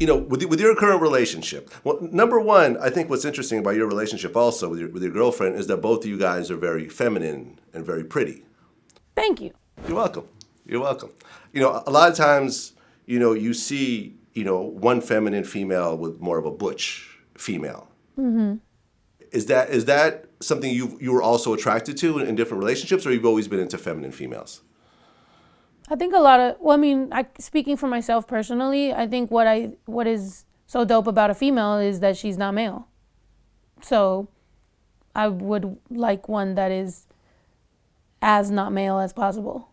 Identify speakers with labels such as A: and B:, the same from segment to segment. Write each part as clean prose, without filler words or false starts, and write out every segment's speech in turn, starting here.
A: with your current relationship, well, number one, I think what's interesting about your relationship also with your girlfriend is that both of you guys are very feminine and very pretty.
B: Thank you.
A: You're welcome. You're welcome. A lot of times, you see, one feminine female with more of a butch female.
B: Mm-hmm.
A: Is that something you were also attracted to in different relationships, or you've always been into feminine females?
B: I think speaking for myself personally, I think what is so dope about a female is that she's not male. So I would like one that is as not male as possible.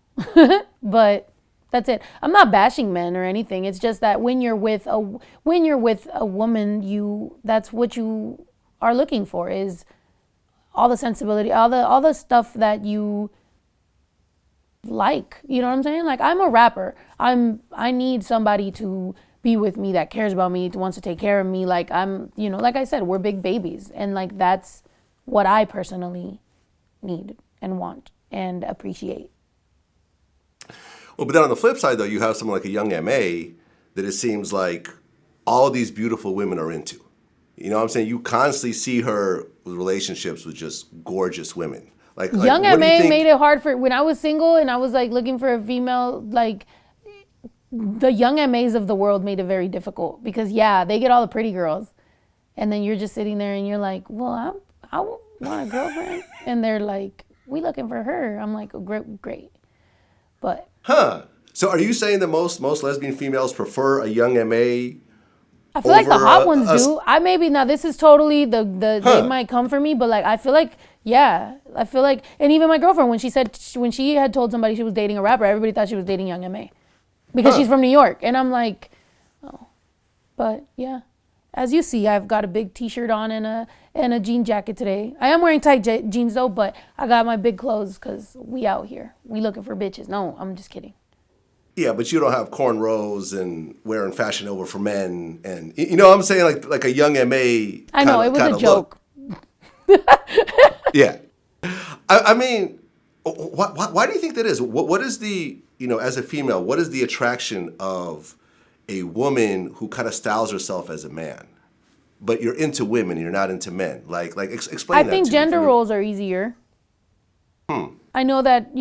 B: But that's it. I'm not bashing men or anything. It's just that when you're with a woman, that's what you are looking for, is all the sensibility, all the stuff that you like. You know what I'm saying? Like, I'm a rapper. I need somebody to be with me that cares about me, wants to take care of me. Like, like I said, we're big babies, and like that's what I personally need and want and appreciate.
A: Well, but then on the flip side, though, you have someone like a young M.A. that it seems like all these beautiful women are into. You know what I'm saying? You constantly see her with relationships with just gorgeous women.
B: Young M.A. made it hard for, when I was single and I was like looking for a female, like the young M.A.s of the world made it very difficult because they get all the pretty girls. And then you're just sitting there and you're like, well, I want a girlfriend. And they're like, we looking for her. I'm like, oh, great. But.
A: Huh. So are you saying that most lesbian females prefer a young M.A.?
B: I feel like the hot ones do. Now this is totally they might come for me, but like I feel like, and even my girlfriend, when she had told somebody she was dating a rapper, everybody thought she was dating young M.A. because she's from New York, and I'm like, oh, but yeah, as you see, I've got a big T-shirt on and a jean jacket today. I am wearing tight jeans though, but I got my big clothes because we out here, we looking for bitches. No, I'm just kidding.
A: Yeah, but you don't have cornrows and wearing Fashion Nova for men, and you know what I'm saying, like a young M.A.
B: I know, it was a joke.
A: Yeah, I mean, why do you think that is? What is the, as a female, what is the attraction of a woman who kind of styles herself as a man, but you're into women, you're not into men? Like explain that to me.
B: I think gender roles are easier. I know that,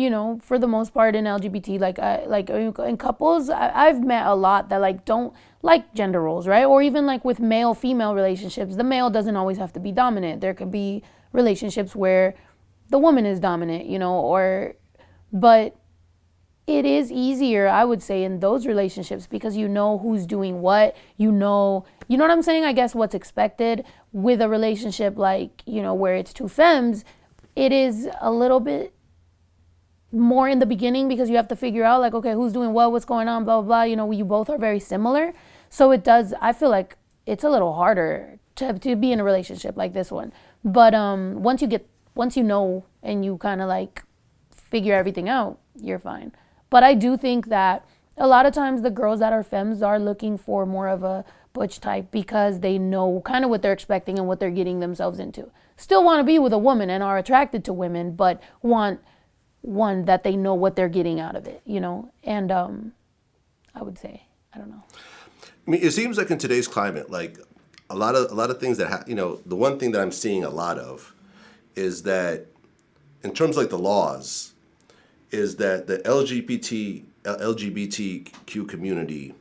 B: for the most part in LGBT, like in couples, I've met a lot that like don't like gender roles, right? Or even like with male-female relationships, the male doesn't always have to be dominant. There could be relationships where the woman is dominant, but it is easier, I would say, in those relationships because you know who's doing what, you know what I'm saying? I guess what's expected. With a relationship like, where it's two femmes, it is a little bit more in the beginning because you have to figure out like, okay, who's doing what's going on, blah, blah, blah. You both are very similar. So I feel like it's a little harder to be in a relationship like this one. But once you know and you kind of like figure everything out, you're fine. But I do think that a lot of times the girls that are femmes are looking for more of a butch type because they know kind of what they're expecting and what they're getting themselves into. Still want to be with a woman and are attracted to women, but want one that they know what they're getting out of it, And I would say, I don't know.
A: I mean, it seems like in today's climate, like a lot of things that the one thing that I'm seeing a lot of is that in terms of like the laws, is that the LGBTQ community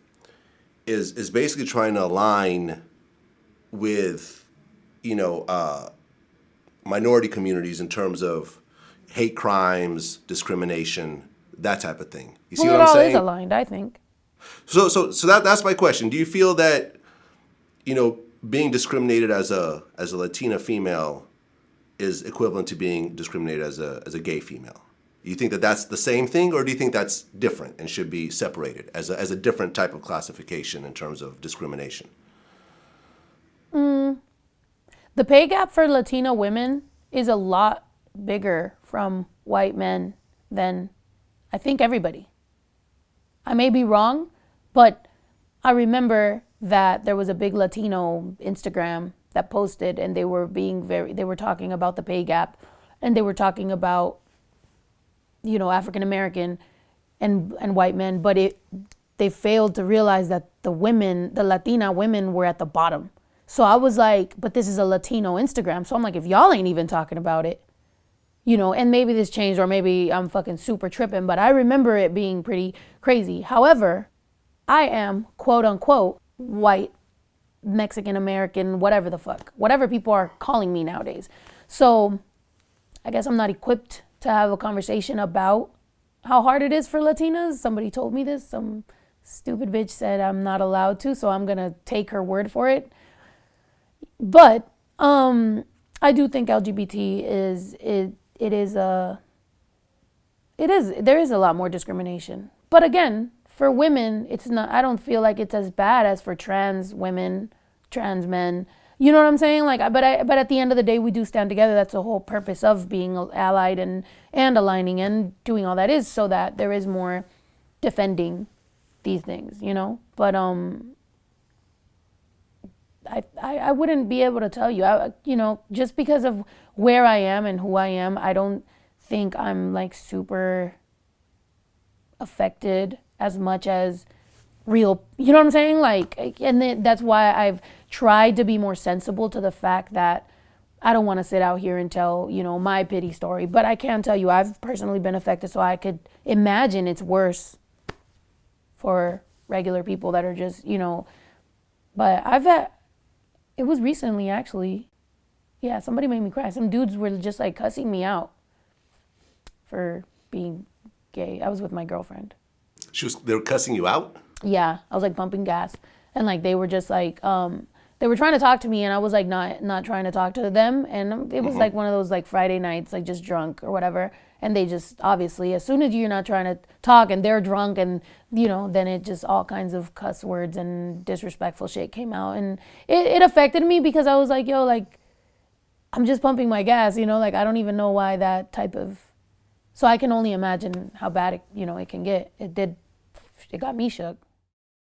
A: is basically trying to align with minority communities in terms of hate crimes, discrimination, that type of thing. You see what I'm saying?
B: It all is aligned, I think.
A: So that's my question. Do you feel that, being discriminated as a Latina female is equivalent to being discriminated as a gay female? Do you think that that's the same thing, or do you think that's different and should be separated as a different type of classification in terms of discrimination?
B: The pay gap for Latino women is a lot bigger from white men than I think everybody. I may be wrong, but I remember that there was a big Latino Instagram that posted, and they were talking about the pay gap, and they were talking about, African American and white men, but they failed to realize that the Latina women were at the bottom. So I was like, but this is a Latino Instagram. So I'm like, if y'all ain't even talking about it, and maybe this changed or maybe I'm fucking super tripping, but I remember it being pretty crazy. However, I am quote unquote white, Mexican American, whatever the fuck, whatever people are calling me nowadays. So I guess I'm not equipped to have a conversation about how hard it is for Latinas. Somebody told me this. Some stupid bitch said I'm not allowed to, so I'm gonna take her word for it. But I do think LGBT there is a lot more discrimination. But again, for women, it's not. I don't feel like it's as bad as for trans women, trans men. You know what I'm saying? Like, but at the end of the day, we do stand together. That's the whole purpose of being allied and aligning and doing all that, is so that there is more defending these things, But I wouldn't be able to tell you. Just because of where I am and who I am, I don't think I'm like super affected as much as real, you know what I'm saying? Like, and that's why I've tried to be more sensible to the fact that I don't want to sit out here and tell, my pity story. But I can tell you I've personally been affected, so I could imagine it's worse for regular people that are just, but it was recently actually, yeah, somebody made me cry. Some dudes were just like cussing me out for being gay. I was with my girlfriend.
A: They were cussing you out?
B: Yeah, I was like pumping gas, and like they were just like they were trying to talk to me, and I was like not trying to talk to them, and it was like one of those like Friday nights, like just drunk or whatever, and they just obviously, as soon as you're not trying to talk and they're drunk, and then it just all kinds of cuss words and disrespectful shit came out, and it affected me because I was like, yo, like I'm just pumping my gas, like I don't even know why that type of, so I can only imagine how bad it can get. It got me shook.